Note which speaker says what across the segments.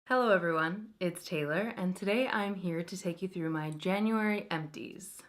Speaker 1: Hello everyone, it's Taylor, and today I'm here to take you through my January empties.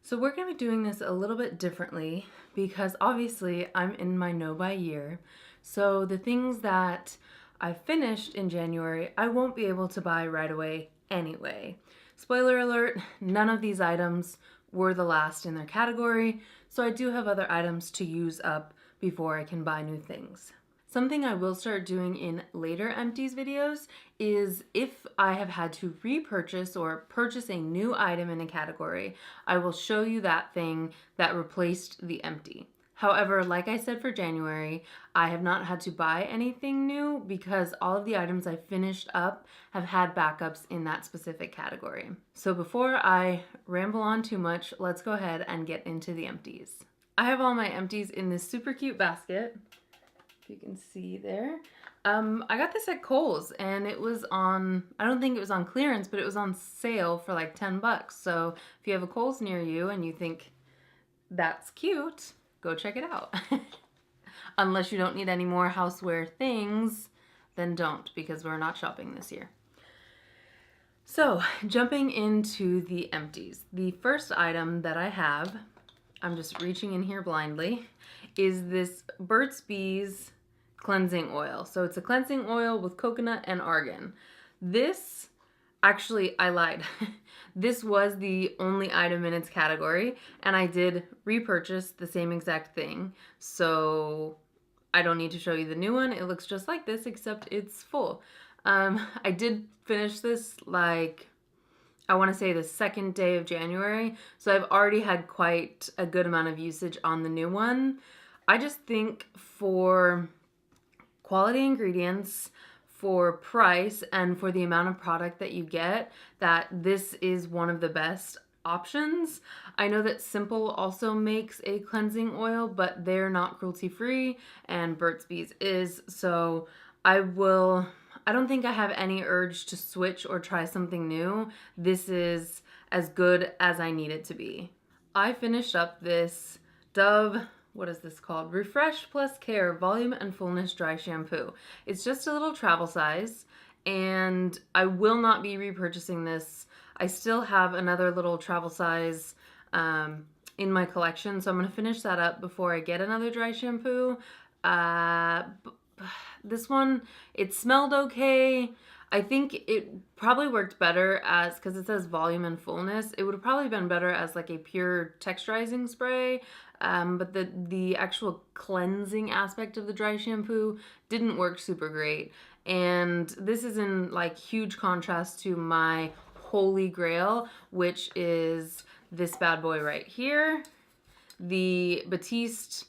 Speaker 1: So we're going to be doing this a little bit differently because obviously I'm in my no-buy year, so the things that I finished in January I won't be able to buy right away anyway. Spoiler alert, none of these items were the last in their category, so I do have other items to use up before I can buy new things. Something I will start doing in later empties videos is if I have had to repurchase or purchase a new item in a category, I will show you that thing that replaced the empty. However, like I said for January, I have not had to buy anything new because all of the items I finished up have had backups in that specific category. So before I ramble on too much, let's go ahead and get into the empties. I have all my empties in this super cute basket. You can see there. I got this at Kohl's and it was on, I don't think it was on clearance, but it was on sale for like 10 bucks. So if you have a Kohl's near you and you think that's cute, go check it out. Unless you don't need any more houseware things, then don't, because we're not shopping this year. So jumping into the empties. The first item that I have, I'm just reaching in here blindly, is this Burt's Bees cleansing oil. So it's a cleansing oil with coconut and argan. This, actually, I lied. This was the only item in its category, and I did repurchase the same exact thing. So I don't need to show you the new one. It looks just like this, except it's full. I did finish this like, I want to say the second day of January. So I've already had quite a good amount of usage on the new one. I just think for quality ingredients, for price, and for the amount of product that you get, that this is one of the best options. I know that Simple also makes a cleansing oil, but they're not cruelty free, and Burt's Bees is, so I don't think I have any urge to switch or try something new. This is as good as I need it to be. I finished up this Dove, what is this called? Refresh Plus Care Volume and Fullness Dry Shampoo. It's just a little travel size, and I will not be repurchasing this. I still have another little travel size in my collection, so I'm going to finish that up before I get another dry shampoo. This one, it smelled okay. I think it probably worked better as, because it says volume and fullness, it would have probably been better as like a pure texturizing spray, but the actual cleansing aspect of the dry shampoo didn't work super great. And this is in like huge contrast to my holy grail, which is this bad boy right here, the Batiste.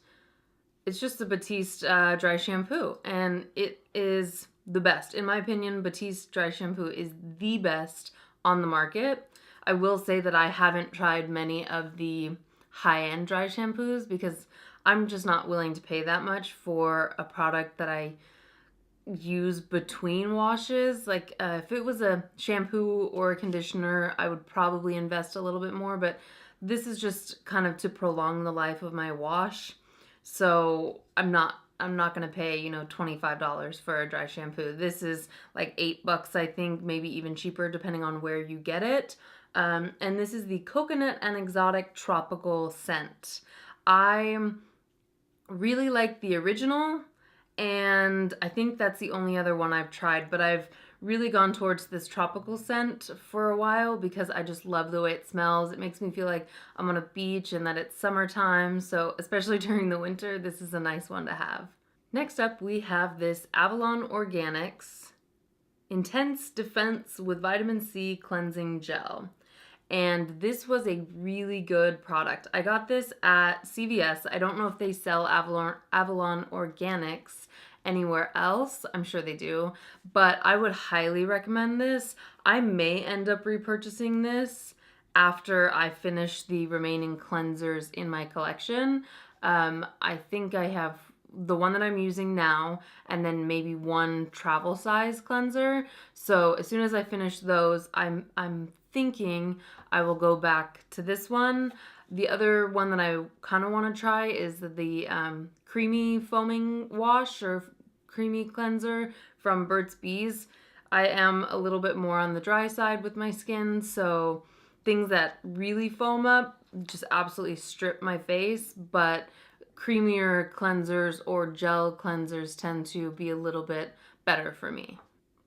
Speaker 1: It's just a Batiste dry shampoo, and it is the best. In my opinion, Batiste dry shampoo is the best on the market. I will say that I haven't tried many of the high-end dry shampoos because I'm just not willing to pay that much for a product that I use between washes. Like if it was a shampoo or a conditioner, I would probably invest a little bit more, but this is just kind of to prolong the life of my wash. So I'm not going to pay, $25 for a dry shampoo. This is like $8, I think, maybe even cheaper depending on where you get it. And this is the Coconut and Exotic Tropical Scent. I really like the original, and I think that's the only other one I've tried, but I've really gone towards this tropical scent for a while because I just love the way it smells. It makes me feel like I'm on a beach and that it's summertime, so especially during the winter, this is a nice one to have. Next up, we have this Avalon Organics Intense Defense with Vitamin C Cleansing Gel. And this was a really good product. I got this at CVS. I don't know if they sell Avalon Organics anywhere else. I'm sure they do, but I would highly recommend this. I may end up repurchasing this after I finish the remaining cleansers in my collection. I think I have the one that I'm using now and then maybe one travel size cleanser. So as soon as I finish those, I'm thinking I will go back to this one. The other one that I kind of want to try is the creamy foaming wash or creamy cleanser from Burt's Bees. I am a little bit more on the dry side with my skin, so things that really foam up just absolutely strip my face, but creamier cleansers or gel cleansers tend to be a little bit better for me.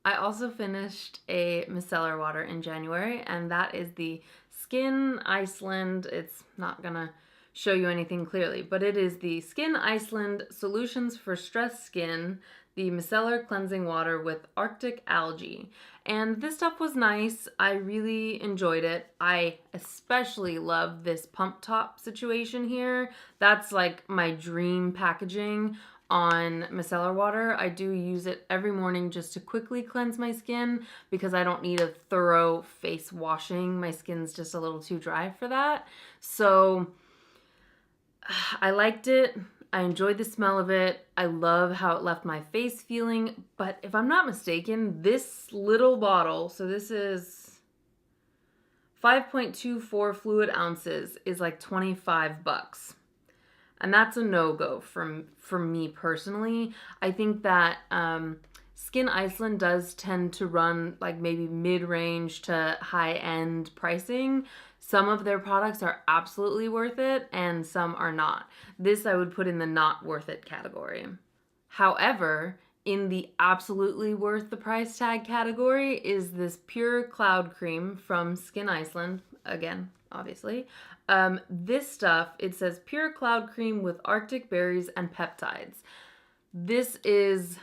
Speaker 1: I also finished a micellar water in January, and that is the Skin Iceland. It's not gonna show you anything clearly, but it is the Skin Iceland Solutions for Stressed Skin, the micellar cleansing water with Arctic algae. And this stuff was nice. I really enjoyed it. I especially love this pump top situation here. That's like my dream packaging on micellar water. I do use it every morning just to quickly cleanse my skin because I don't need a thorough face washing. My skin's just a little too dry for that. So I liked it. I enjoyed the smell of it. I love how it left my face feeling. But if I'm not mistaken, this little bottle, so this is 5.24 fluid ounces, is like $25. And that's a no-go for me personally. I think that Skin Iceland does tend to run like maybe mid-range to high-end pricing. Some of their products are absolutely worth it and some are not. This I would put in the not worth it category. However, in the absolutely worth the price tag category is this Pure Cloud Cream from Skin Iceland. Again, obviously. This stuff, it says Pure Cloud Cream with Arctic berries and peptides. This is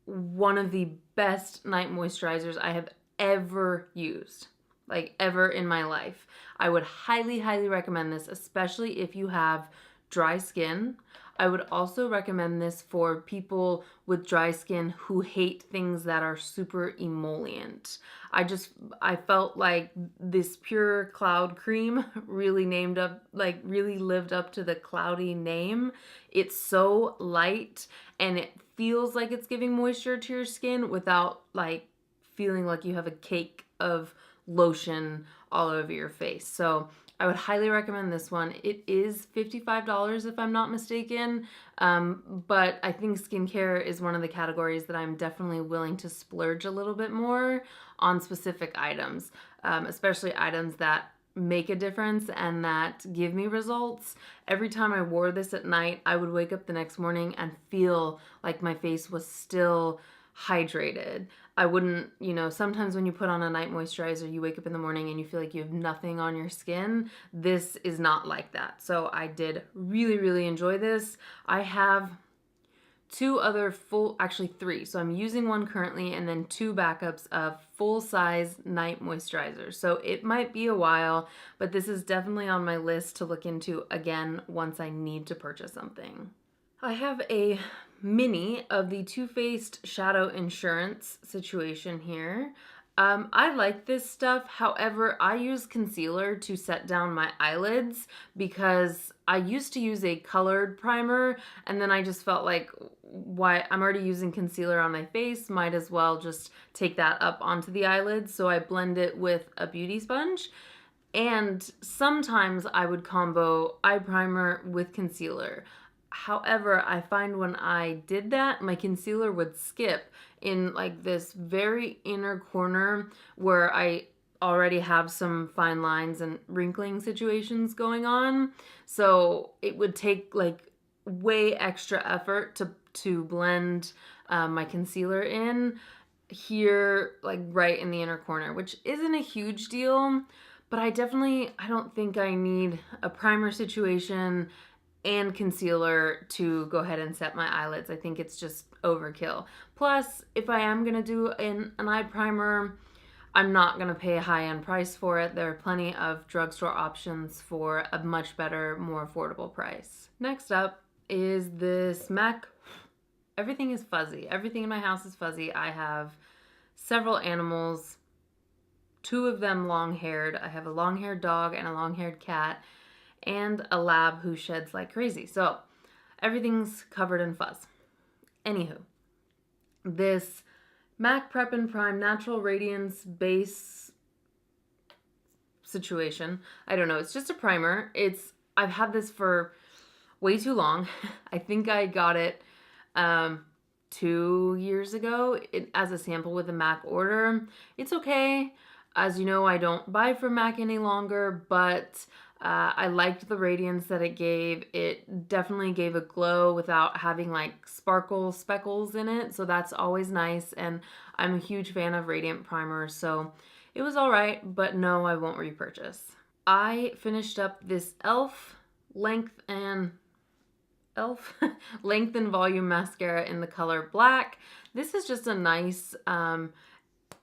Speaker 1: one of the best night moisturizers I have ever used, like ever in my life. I would highly, highly recommend this, especially if you have dry skin. I would also recommend this for people with dry skin who hate things that are super emollient. I felt like this Pure Cloud Cream really really lived up to the cloudy name. It's so light and it feels like it's giving moisture to your skin without like feeling like you have a cake of lotion all over your face. So I would highly recommend this one. It is $55 if I'm not mistaken, but I think skincare is one of the categories that I'm definitely willing to splurge a little bit more on specific items, especially items that make a difference and that give me results. Every time I wore this at night, I would wake up the next morning and feel like my face was still hydrated. I wouldn't, sometimes when you put on a night moisturizer, you wake up in the morning and you feel like you have nothing on your skin. This is not like that. So I did really, really enjoy this. I have three. So I'm using one currently and then two backups of full-size night moisturizers. So it might be a while, but this is definitely on my list to look into again once I need to purchase something. I have a mini of the Too Faced Shadow Insurance situation here. I like this stuff. However, I use concealer to set down my eyelids because I used to use a colored primer and then I just felt like, why, I'm already using concealer on my face, might as well just take that up onto the eyelids. So I blend it with a beauty sponge. And sometimes I would combo eye primer with concealer. However, I find when I did that, my concealer would skip in like this very inner corner where I already have some fine lines and wrinkling situations going on. So it would take like way extra effort to blend my concealer in here, like right in the inner corner, which isn't a huge deal, but I don't think I need a primer situation and concealer to go ahead and set my eyelids. I think it's just overkill. Plus, if I am gonna do an eye primer, I'm not gonna pay a high-end price for it. There are plenty of drugstore options for a much better, more affordable price. Next up is this MAC. Everything is fuzzy. Everything in my house is fuzzy. I have several animals, two of them long-haired. I have a long-haired dog and a long-haired cat, and a lab who sheds like crazy. So everything's covered in fuzz. Anywho, this MAC Prep and Prime Natural Radiance Base situation, I don't know, it's just a primer. I've had this for way too long. I think I got it 2 years ago as a sample with a MAC order. It's okay. As you know, I don't buy from MAC any longer, but I liked the radiance that it gave. It definitely gave a glow without having like sparkle speckles in it, so that's always nice, and I'm a huge fan of radiant primers, so it was all right, but no, I won't repurchase. I finished up this Length and Elf Length and Volume Mascara in the color Black. This is just a nice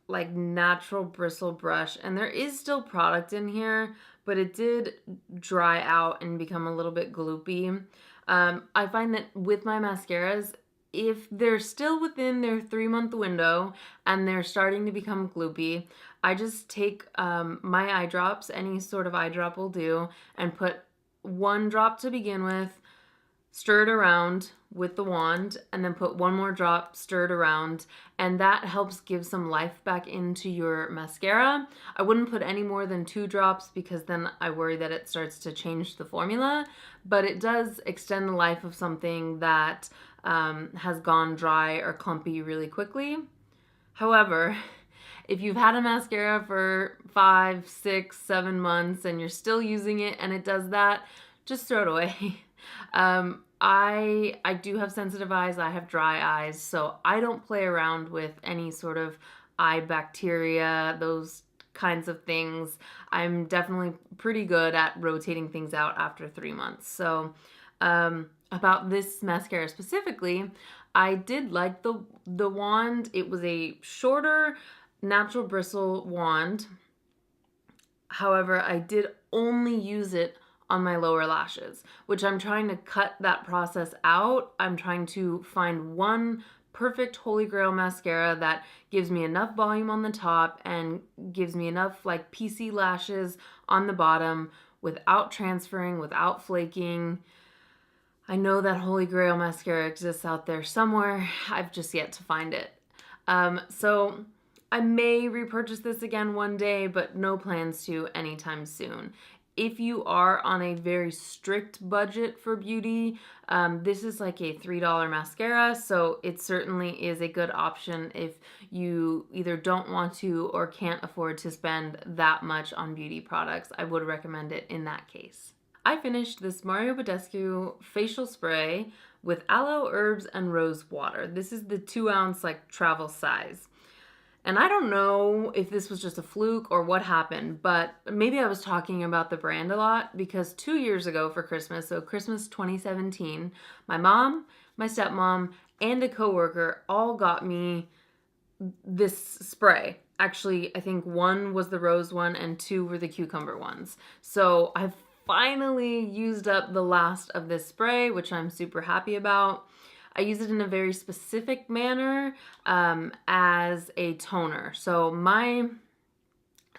Speaker 1: like natural bristle brush, and there is still product in here, but it did dry out and become a little bit gloopy. I find that with my mascaras, if they're still within their 3-month window and they're starting to become gloopy, I just take my eye drops, any sort of eye drop will do, and put 1 drop to begin with, stir it around with the wand, and then put 1 more drop, stir it around, and that helps give some life back into your mascara. I wouldn't put any more than 2 drops because then I worry that it starts to change the formula, but it does extend the life of something that has gone dry or clumpy really quickly. However, if you've had a mascara for 5, 6, 7 months and you're still using it and it does that, just throw it away. I do have sensitive eyes, I have dry eyes, so I don't play around with any sort of eye bacteria, those kinds of things. I'm definitely pretty good at rotating things out after 3 months. So about this mascara specifically, I did like the wand. It was a shorter natural bristle wand. However, I did only use it on my lower lashes, which I'm trying to cut that process out. I'm trying to find one perfect holy grail mascara that gives me enough volume on the top and gives me enough like PC lashes on the bottom without transferring, without flaking. I know that holy grail mascara exists out there somewhere. I've just yet to find it. So I may repurchase this again one day, but no plans to anytime soon. If you are on a very strict budget for beauty, this is like a $3 mascara, so it certainly is a good option if you either don't want to or can't afford to spend that much on beauty products. I would recommend it in that case. I finished this Mario Badescu facial spray with aloe, herbs, and rose water. This is the 2-ounce like travel size. And I don't know if this was just a fluke or what happened, but maybe I was talking about the brand a lot because 2 years ago for Christmas, so Christmas 2017, my mom, my stepmom, and a coworker all got me this spray. Actually, I think 1 was the rose one and 2 were the cucumber ones. So I've finally used up the last of this spray, which I'm super happy about. I use it in a very specific manner as a toner. So my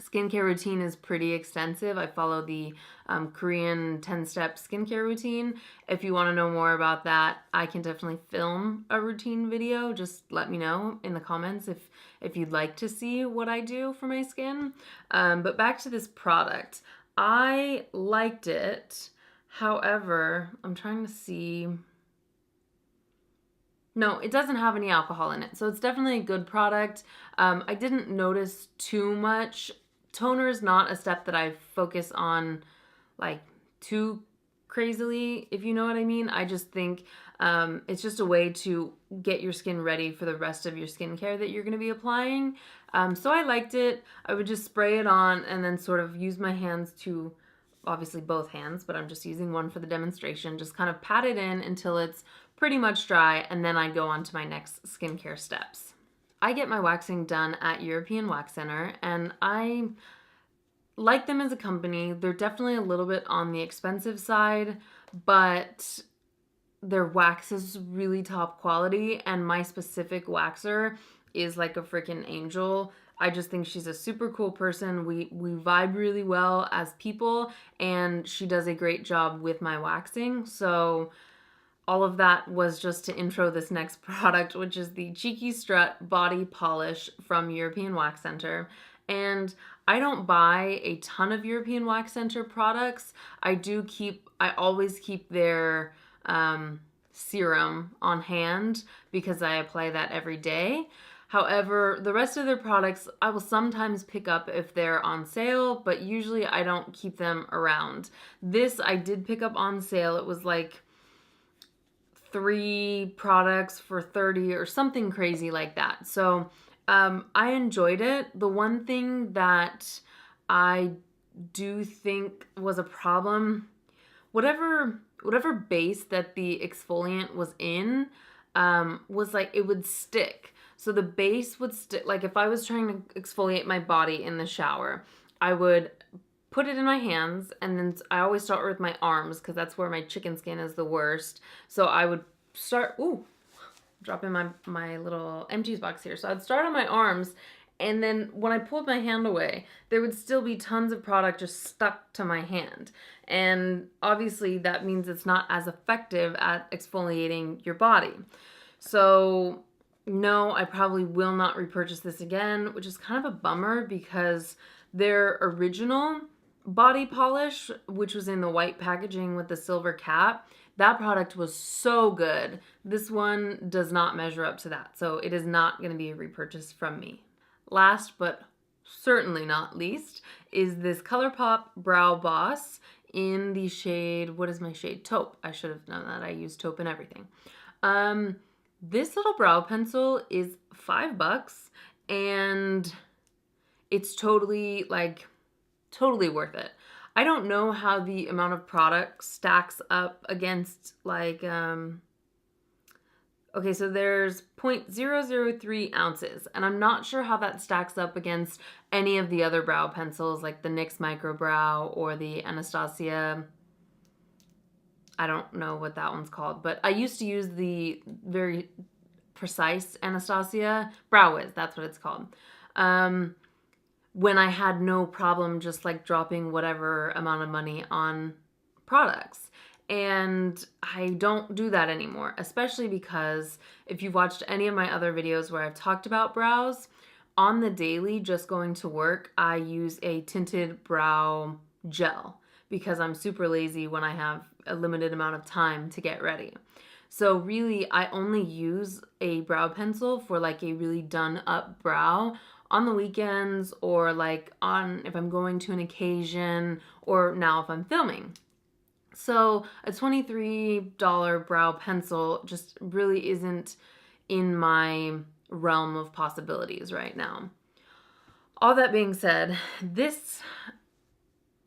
Speaker 1: skincare routine is pretty extensive. I follow the Korean 10-step skincare routine. If you want to know more about that, I can definitely film a routine video. Just let me know in the comments if you'd like to see what I do for my skin. But back to this product. I liked it. However, I'm trying to see... No, it doesn't have any alcohol in it, so it's definitely a good product. I didn't notice too much. Toner is not a step that I focus on like too crazily, if you know what I mean. I just think it's just a way to get your skin ready for the rest of your skincare that you're going to be applying. So I liked it. I would just spray it on and then sort of use my hands to, obviously both hands, but I'm just using one for the demonstration, just kind of pat it in until it's pretty much dry, and then I go on to my next skincare steps. I get my waxing done at European Wax Center, and I like them as a company. They're definitely a little bit on the expensive side, but their wax is really top quality, and my specific waxer is like a freaking angel. I just think she's a super cool person. We vibe really well as people, and she does a great job with my waxing. So all of that was just to intro this next product, which is the Cheeky Strut Body Polish from European Wax Center. And I don't buy a ton of European Wax Center products. I always keep their serum on hand because I apply that every day. However, the rest of their products I will sometimes pick up if they're on sale, but usually I don't keep them around. This I did pick up on sale. It was like 3 products for 30 or something crazy like that. So I enjoyed it. The one thing that I do think was a problem, whatever base that the exfoliant was in, was like it would stick. So the base would stick. Like if I was trying to exfoliate my body in the shower, I would put it in my hands, and then I always start with my arms because that's where my chicken skin is the worst. So I would start, dropping my little Empties box here. So I'd start on my arms, and then when I pulled my hand away, there would still be tons of product just stuck to my hand. And obviously that means it's not as effective at exfoliating your body. So no, I probably will not repurchase this again, which is kind of a bummer because their original body polish, which was in the white packaging with the silver cap, that product was so good. This one does not measure up to that, so it is not going to be a repurchase from me. Last but certainly not least is this ColourPop Brow Boss in the shade, what is my shade? Taupe. I should have known that. I use taupe in everything. This little brow pencil is $5 and it's totally worth it. I don't know how the amount of product stacks up against like, okay, so there's 0.003 ounces, and I'm not sure how that stacks up against any of the other brow pencils like the NYX Micro Brow or the Anastasia. I don't know what that one's called, but I used to use the very precise Anastasia Brow Wiz, that's what it's called. When I had no problem just like dropping whatever amount of money on products. And I don't do that anymore, especially because if you've watched any of my other videos where I've talked about brows, on the daily, just going to work, I use a tinted brow gel because I'm super lazy when I have a limited amount of time to get ready. So really, I only use a brow pencil for like a really done up brow on the weekends, or like if I'm going to an occasion, or now if I'm filming. So a $23 brow pencil just really isn't in my realm of possibilities right now. All that being said, this,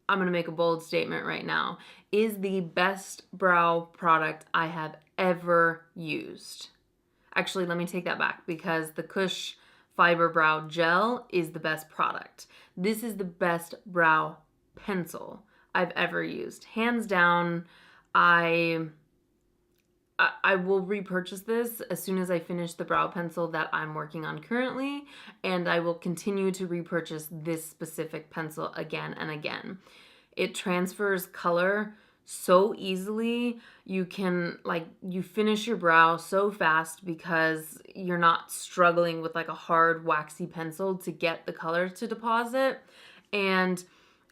Speaker 1: I'm going to make a bold statement right now, is the best brow product I have ever used. Actually, let me take that back because the Kush Fiber Brow Gel is the best product. This is the best brow pencil I've ever used. Hands down, I will repurchase this as soon as I finish the brow pencil that I'm working on currently, and I will continue to repurchase this specific pencil again and again. It transfers color so easily. You can you finish your brow so fast because you're not struggling with like a hard waxy pencil to get the color to deposit, and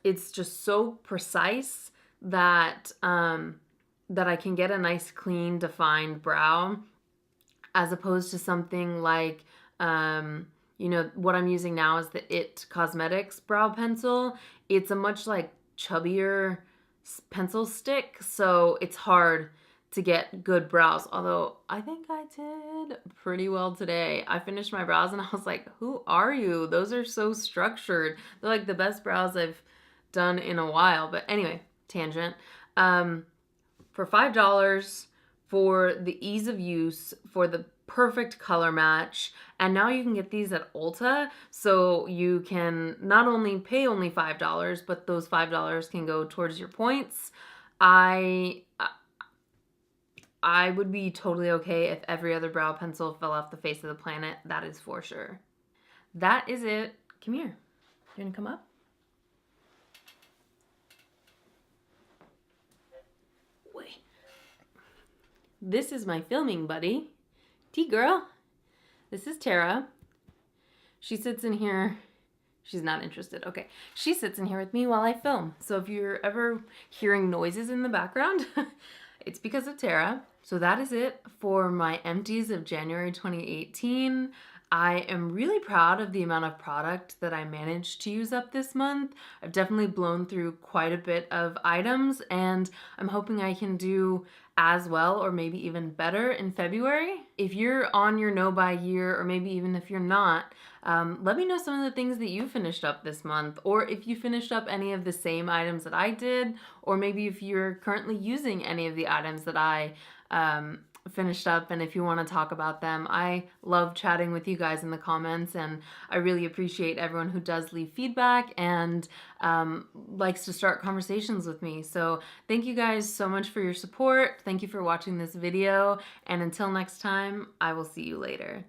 Speaker 1: it's just so precise that that I can get a nice clean defined brow, as opposed to something like you know, what I'm using now is the IT Cosmetics brow pencil. It's a much like chubbier pencil stick, so it's hard to get good brows, although I think I did pretty well today. I finished my brows and I was like, who are you? Those are so structured. They're like the best brows I've done in a while. But anyway, tangent. For $5, for the ease of use, for the perfect color match, and now you can get these at Ulta, so you can not only pay only $5, but those $5 can go towards your points. I would be totally okay if every other brow pencil fell off the face of the planet. That is for sure. That is it. Come here. You want to come up? Wait. This is my filming buddy. T-girl. This is Tara. She sits in here. She's not interested. Okay. She sits in here with me while I film. So if you're ever hearing noises in the background, it's because of Tara. So that is it for my empties of January 2018. I am really proud of the amount of product that I managed to use up this month. I've definitely blown through quite a bit of items, and I'm hoping I can do as well or maybe even better in February. If you're on your no buy year, or maybe even if you're not, let me know some of the things that you finished up this month, or if you finished up any of the same items that I did, or maybe if you're currently using any of the items that I finished up, and if you want to talk about them. I love chatting with you guys in the comments, and I really appreciate everyone who does leave feedback and likes to start conversations with me. So thank you guys so much for your support. Thank you for watching this video, and until next time, I will see you later.